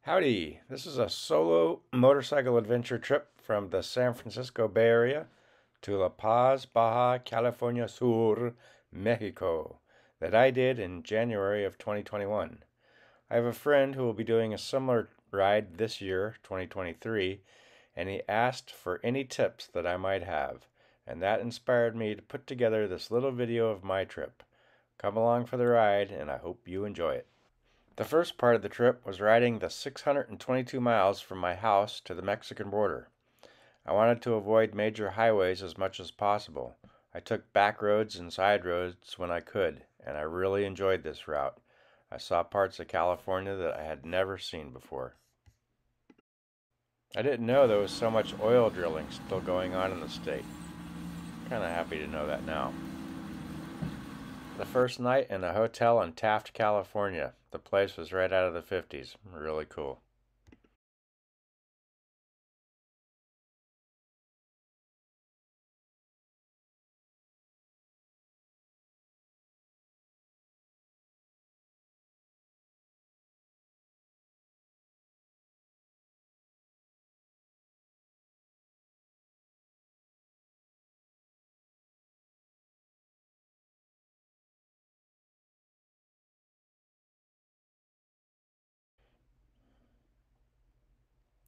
Howdy, this is a solo motorcycle adventure trip from the San Francisco Bay Area to La Paz, Baja, California Sur, Mexico that I did in January of 2021. I have a friend who will be doing a similar ride this year, 2023, and he asked for any tips that I might have, and that inspired me to put together this little video of my trip. Come along for the ride, and I hope you enjoy it. The first part of the trip was riding the 622 miles from my house to the Mexican border. I wanted to avoid major highways as much as possible. I took back roads and side roads when I could, and I really enjoyed this route. I saw parts of California that I had never seen before. I didn't know there was so much oil drilling still going on in the state. Kind of happy to know that now. The first night in a hotel in Taft, California. The place was right out of the 50s. Really cool.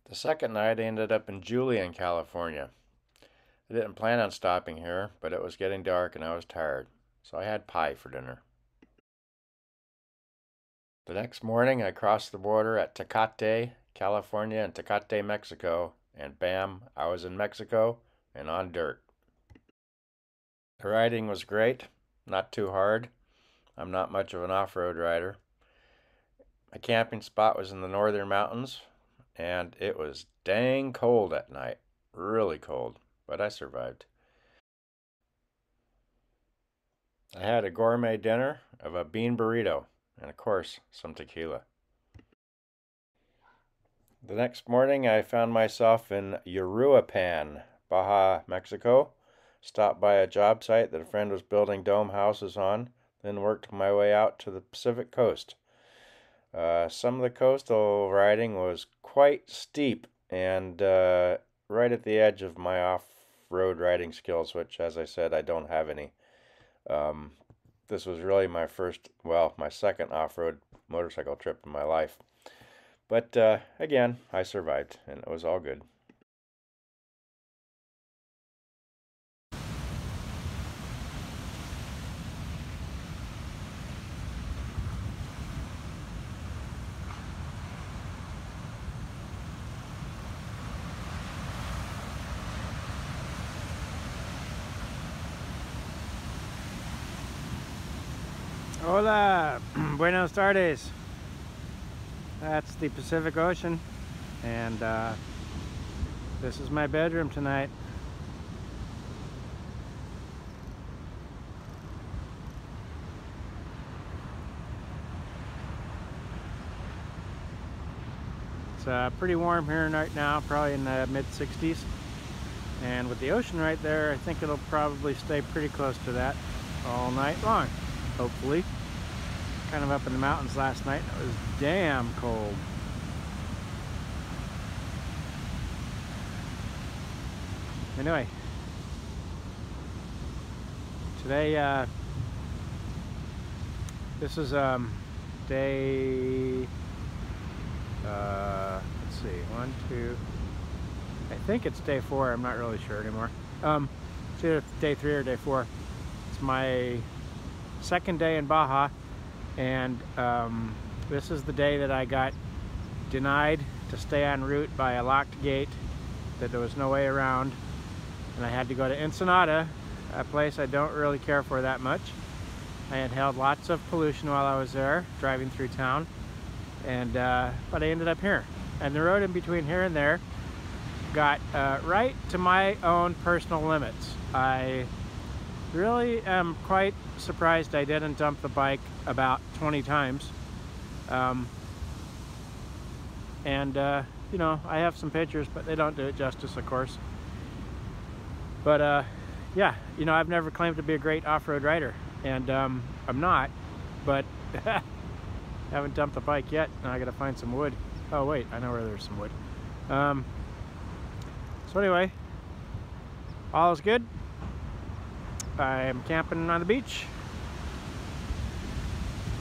The second night I ended up in Julian, California. I didn't plan on stopping here, but it was getting dark and I was tired, so I had pie for dinner. The next morning I crossed the border at Tecate, California and Tecate, Mexico, and bam, I was in Mexico and on dirt. The riding was great, not too hard. I'm not much of an off-road rider. My camping spot was in the northern mountains, and it was dang cold at night. Really cold, but I survived. I had a gourmet dinner of a bean burrito and, of course, some tequila. The next morning I found myself in Uruapan, Baja, Mexico. Stopped by a job site that a friend was building dome houses on, then worked my way out to the Pacific coast. Some of the coastal riding was quite steep and right at the edge of my off-road riding skills, which, as I said, I don't have any. This was really my second off-road motorcycle trip in my life. But again, I survived, and it was all good. Hola, buenos tardes. That's the Pacific Ocean, and this is my bedroom tonight. It's pretty warm here right now, probably in the mid-60s, and with the ocean right there, I think it'll probably stay pretty close to that all night long, hopefully. Kind of up in the mountains last night, and it was damn cold. Anyway, today this is day let's see, I think it's day 4. I'm not really sure anymore. It's either day 3 or day 4. It's my second day in Baja. And this is the day that I got denied to stay en route by a locked gate that there was no way around, and I had to go to Ensenada, a place I don't really care for that much. I had held lots of pollution while I was there driving through town, and but I ended up here, and the road in between here and there got right to my own personal limits. I really am quite surprised I didn't dump the bike about 20 times. You know, I have some pictures, but they don't do it justice, of course. But yeah, you know, I've never claimed to be a great off-road rider, and I'm not, but haven't dumped the bike yet. Now I gotta find some wood. Oh wait, I know where there's some wood. So anyway, all is good. I am camping on the beach,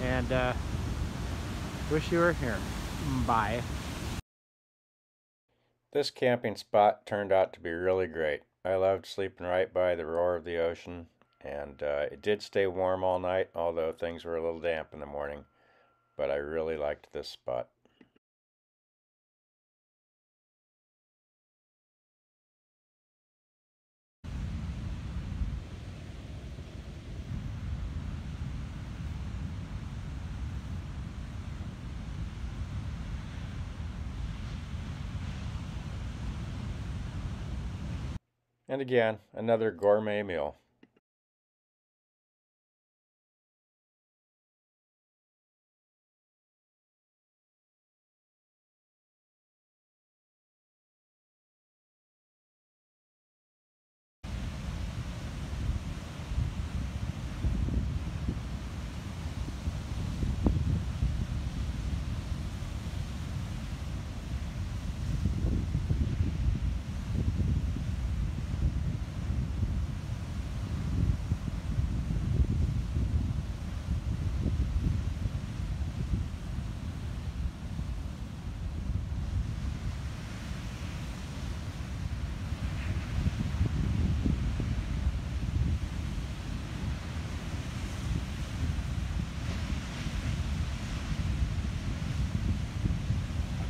and wish you were here. Bye. This camping spot turned out to be really great. I loved sleeping right by the roar of the ocean, and it did stay warm all night, although things were a little damp in the morning. But I really liked this spot. And again, another gourmet meal.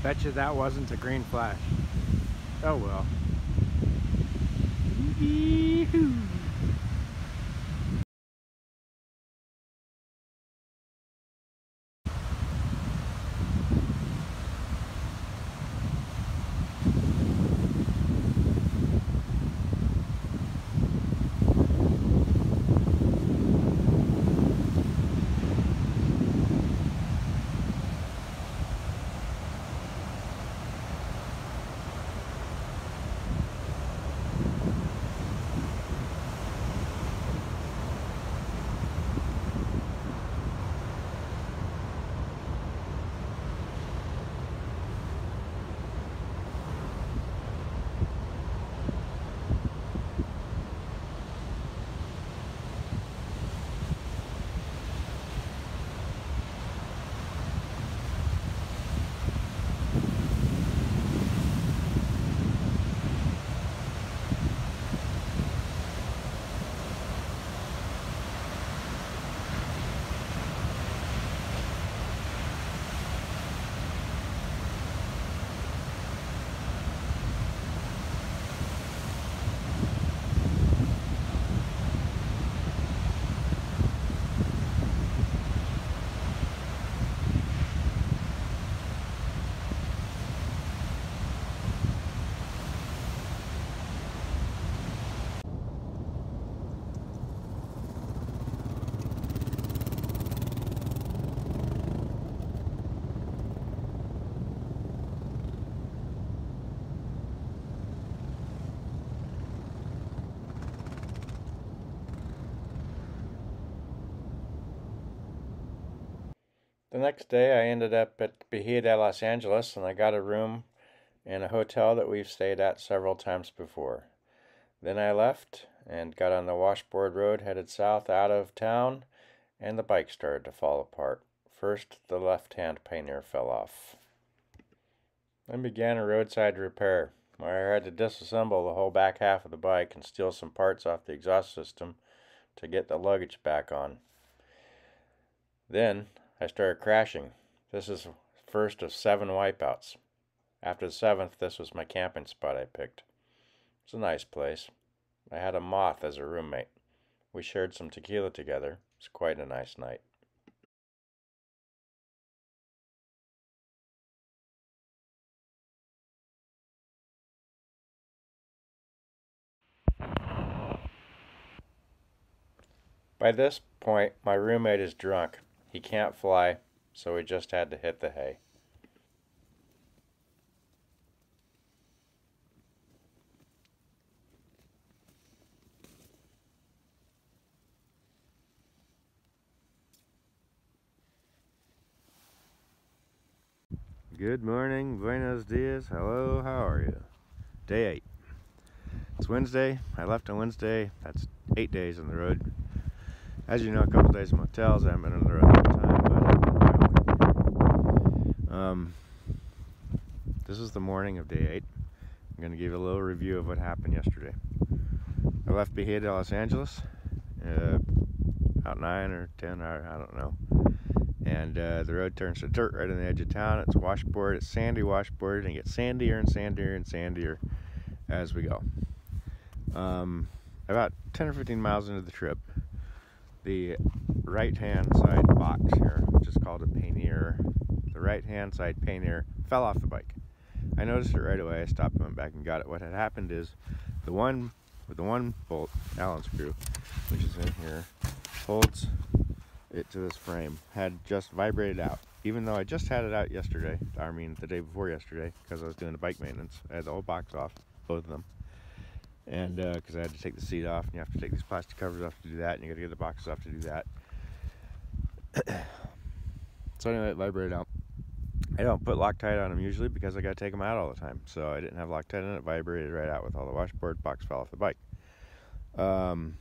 Bet you that wasn't a green flash. Oh well. Yee-hoo. The next day, I ended up at Baja de Los Angeles, and I got a room in a hotel that we've stayed at several times before. Then I left and got on the washboard road headed south out of town, and the bike started to fall apart. First, the left-hand pannier fell off. Then began a roadside repair, where I had to disassemble the whole back half of the bike and steal some parts off the exhaust system to get the luggage back on. Then I started crashing. This is the first of 7 wipeouts. After the 7th, this was my camping spot I picked. It's a nice place. I had a moth as a roommate. We shared some tequila together. It's quite a nice night. By this point, my roommate is drunk. He can't fly, so we just had to hit the hay. Good morning, buenos dias, hello, how are you? Day 8. It's Wednesday. I left on Wednesday. That's 8 days on the road. As you know, a couple days in motels. I haven't been on the road all the time, but this is the morning of day 8. I'm going to give you a little review of what happened yesterday. I left Baja to Los Angeles about 9 or 10, I don't know. And the road turns to dirt right on the edge of town. It's washboard, it's sandy washboard, and it gets sandier and sandier and sandier as we go. About 10 or 15 miles into the trip, the right-hand side box here, which is called a pannier, the right-hand side pannier fell off the bike. I noticed it right away. I stopped and went back and got it. What had happened is the one with the one bolt, Allen screw, which is in here, holds it to this frame, had just vibrated out. Even though I just had it out yesterday, I mean the day before yesterday, because I was doing the bike maintenance. I had the whole box off, both of them. And because I had to take the seat off, and you have to take these plastic covers off to do that, and you got to get the boxes off to do that. So anyway, it vibrated out. I don't put Loctite on them usually because I got to take them out all the time. So I didn't have Loctite in it. It vibrated right out with all the washboard. Box fell off the bike. 5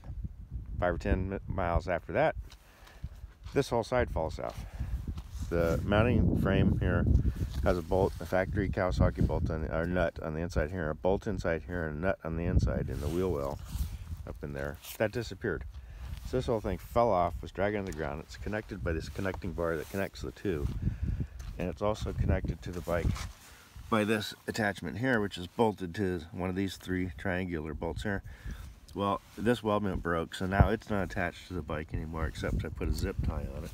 or 10 miles after that, this whole side falls off. The mounting frame here has a bolt, a factory Kawasaki bolt or nut on the inside here, a bolt inside here, and a nut on the inside in the wheel well up in there. That disappeared. So this whole thing fell off, was dragging on the ground. It's connected by this connecting bar that connects the two, and it's also connected to the bike by this attachment here, which is bolted to one of these 3 triangular bolts here. Well, this weldment broke, so now it's not attached to the bike anymore, except I put a zip tie on it.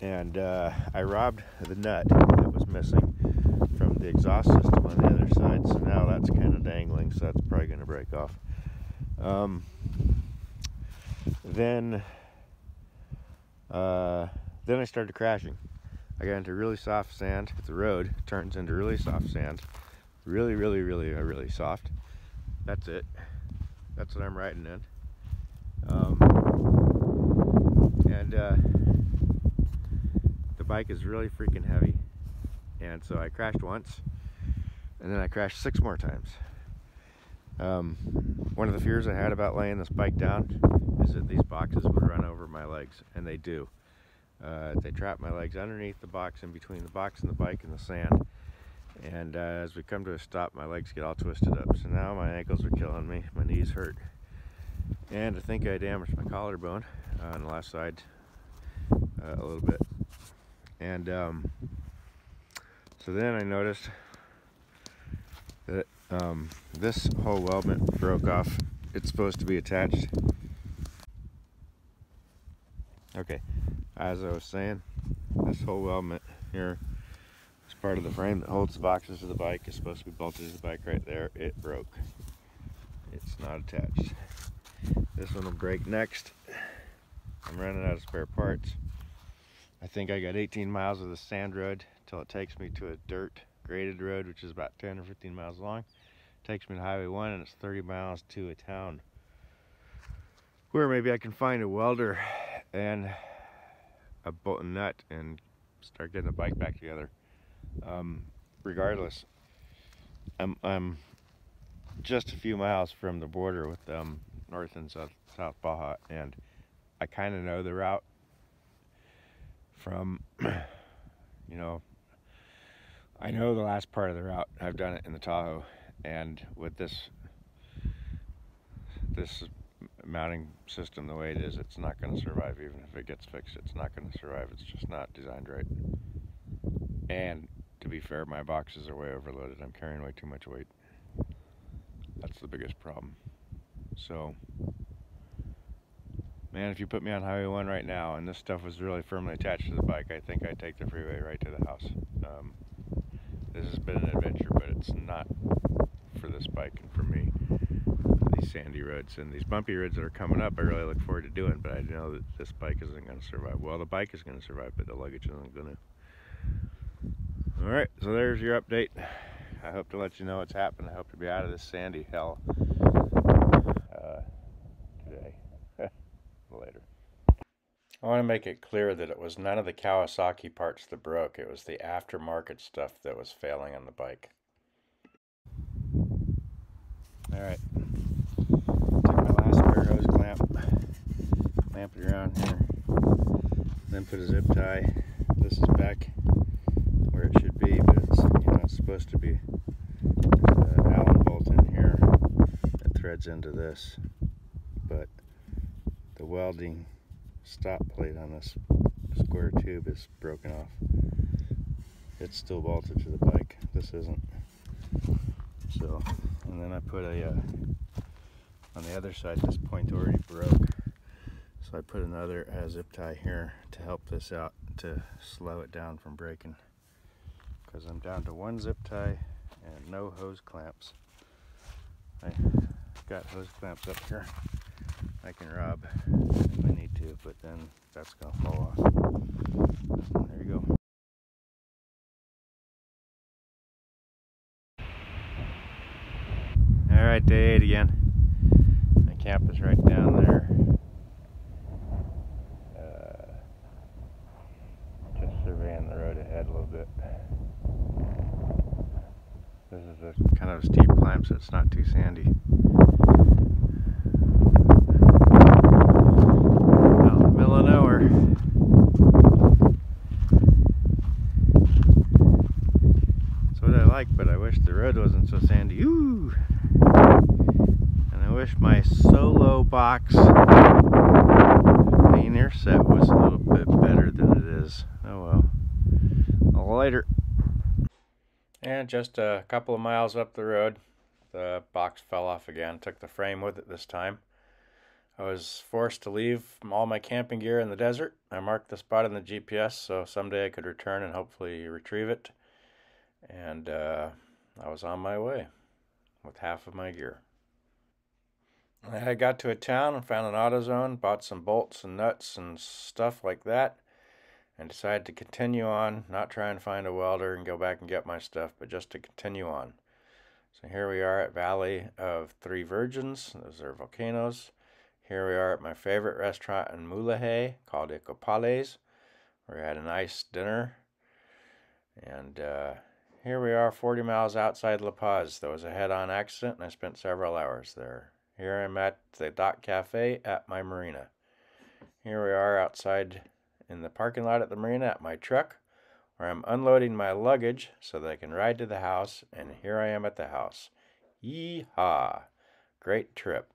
And I robbed the nut that was missing from the exhaust system on the other side, so now that's kind of dangling, so that's probably going to break off. Then I started crashing. I got into really soft sand. The road turns into really soft sand. Really soft. That's it. That's what I'm riding in. The bike is really freaking heavy. And so I crashed once, and then I crashed 6 more times. One of the fears I had about laying this bike down is that these boxes would run over my legs, and they do. They trap my legs underneath the box, in between the box and the bike in the sand. And as we come to a stop, my legs get all twisted up. So now my ankles are killing me, my knees hurt. And I think I damaged my collarbone on the left side a little bit. And so then I noticed that this whole weldment broke off. It's supposed to be attached. Okay, as I was saying, this whole weldment here, part of the frame that holds the boxes of the bike, is supposed to be bolted to the bike right there. It broke. It's not attached. This one will break next. I'm running out of spare parts. I think I got 18 miles of the sand road till it takes me to a dirt graded road, which is about 10 or 15 miles long. It takes me to Highway 1, and it's 30 miles to a town where maybe I can find a welder and a bolt and nut and start getting the bike back together. Regardless, I'm just a few miles from the border with North and South Baja, and I kind of know the route from, you know, I know the last part of the route. I've done it in the Tahoe, and with this mounting system the way it is, it's not going to survive. Even if it gets fixed, it's not going to survive. It's just not designed right. And to be fair, my boxes are way overloaded. I'm carrying way too much weight. That's the biggest problem. So, man, if you put me on Highway 1 right now and this stuff was really firmly attached to the bike, I think I'd take the freeway right to the house. This has been an adventure, but it's not for this bike and for me. These sandy roads and these bumpy roads that are coming up, I really look forward to doing, but I know that this bike isn't going to survive. Well, the bike is going to survive, but the luggage isn't going to. Alright, so there's your update. I hope to let you know what's happened. I hope to be out of this sandy hell today. Later. I want to make it clear that it was none of the Kawasaki parts that broke. It was the aftermarket stuff that was failing on the bike. Alright, took my last spare hose clamp, clamp it around here, then put a zip tie. This is back where it should be, but it's, it's supposed to be. There's an Allen bolt in here that threads into this, but the welding stop plate on this square tube is broken off. It's still bolted to the bike. This isn't. So, and then I put a on the other side, this point already broke, so I put another zip tie here to help this out, to slow it down from breaking, because I'm down to one zip tie and no hose clamps. I got hose clamps up here I can rub if I need to, but then that's gonna fall off. There you go. Alright, day 8 again. My camp is right down there. Just surveying the road ahead a little bit. This is a kind of a steep climb, so it's not too sandy. Out in the middle of nowhere. That's what I like, but I wish the road wasn't so sandy. Ooh! And I wish my solo box Pioneer set was a little bit better than it is. Oh well. Later. And just a couple of miles up the road, the box fell off again. Took the frame with it this time. I was forced to leave all my camping gear in the desert. I marked the spot in the GPS so someday I could return and hopefully retrieve it. And I was on my way with half of my gear. I got to a town and found an AutoZone, bought some bolts and nuts and stuff like that, and decided to continue on, not try and find a welder and go back and get my stuff, but just to continue on. So here we are at Valley of Three Virgins. Those are volcanoes. Here we are at my favorite restaurant in Mulahay called Ecopales. We had a nice dinner. And here we are 40 miles outside La Paz. There was a head-on accident and I spent several hours there. Here I'm at the Dock Cafe at my marina. Here we are outside in the parking lot at the marina at my truck, where I'm unloading my luggage so that I can ride to the house, and here I am at the house. Yee-haw! Great trip.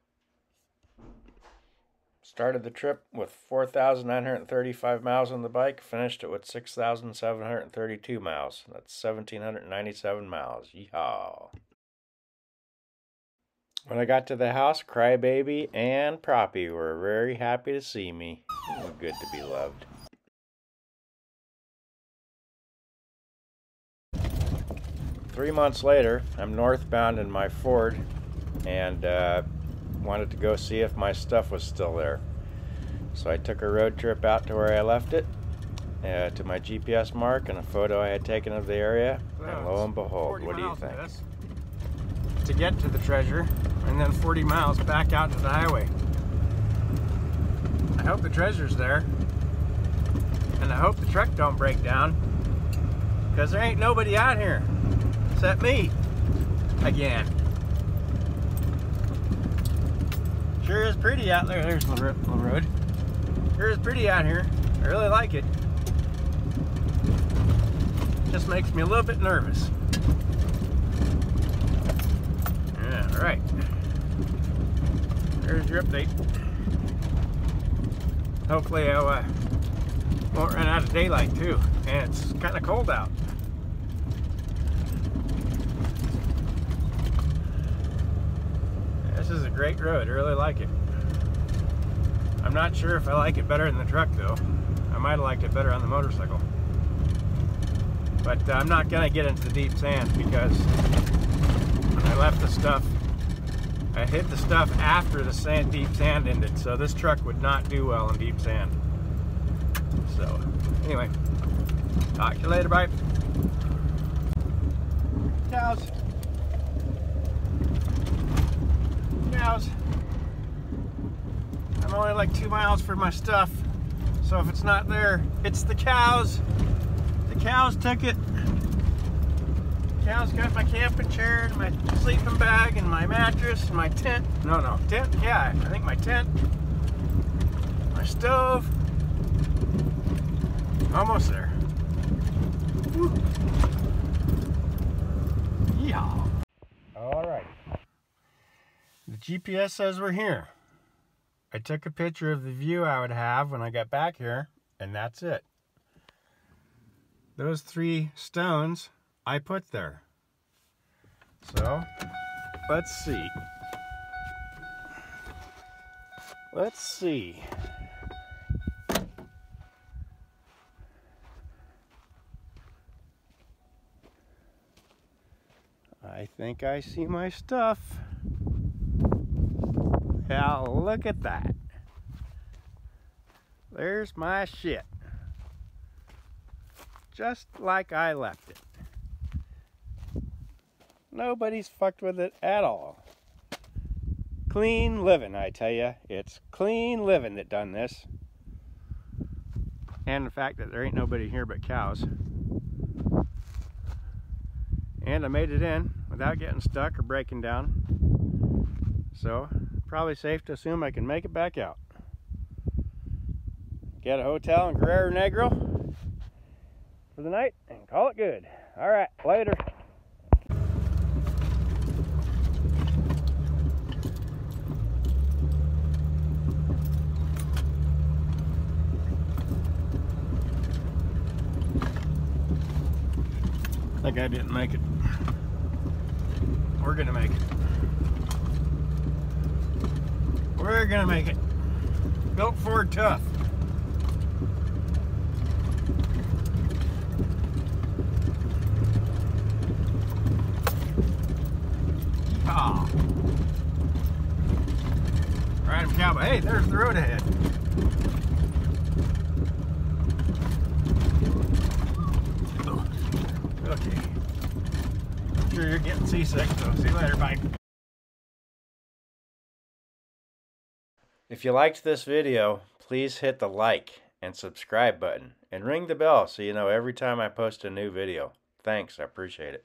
Started the trip with 4,935 miles on the bike, finished it with 6,732 miles. That's 1,797 miles. Yee-haw! When I got to the house, Crybaby and Proppy were very happy to see me. It was good to be loved. Three months later, I'm northbound in my Ford and wanted to go see if my stuff was still there. So I took a road trip out to where I left it, to my GPS mark and a photo I had taken of the area, and lo and behold, what do you think? To get to the treasure, and then 40 miles back out to the highway. I hope the treasure's there, and I hope the truck don't break down, because there ain't nobody out here except me again. Sure is pretty out there. There's the road. Sure is pretty out here. I really like it. Just makes me a little bit nervous. All right, there's your update. Hopefully I won't run out of daylight too, and it's kind of cold out. This is a great road. I really like it. I'm not sure if I like it better in the truck though. I might have liked it better on the motorcycle. But I'm not gonna get into the deep sand because I left the stuff. I hit the stuff after the deep sand ended, so this truck would not do well in deep sand. So, anyway, talk to you later, bye. Cows. Cows. I'm only like 2 miles from my stuff, So if it's not there, it's the cows. The cows took it. Cows got my camping chair and my sleeping bag and my mattress and my tent. No, tent? Yeah, I think my tent. My stove. Almost there. Woo. Yeehaw. Alright. The GPS says we're here. I took a picture of the view I would have when I got back here, and that's it. Those 3 stones I put there. So, let's see. Let's see. I think I see my stuff. Yeah, look at that. There's my shit. Just like I left it. Nobody's fucked with it at all. Clean living, I tell you. It's clean living that done this. And the fact that there ain't nobody here but cows. And I made it in without getting stuck or breaking down. So, probably safe to assume I can make it back out. Get a hotel in Guerrero Negro for the night and call it good. Alright, later. I think I didn't make it. We're gonna make it. We're gonna make it. Built Ford tough. Ah. Ride 'em cowboy. Hey, there's the road ahead. Okay. I'm sure you're getting seasick, so see you later. Bye. If you liked this video, please hit the like and subscribe button and ring the bell so you know every time I post a new video. Thanks, I appreciate it.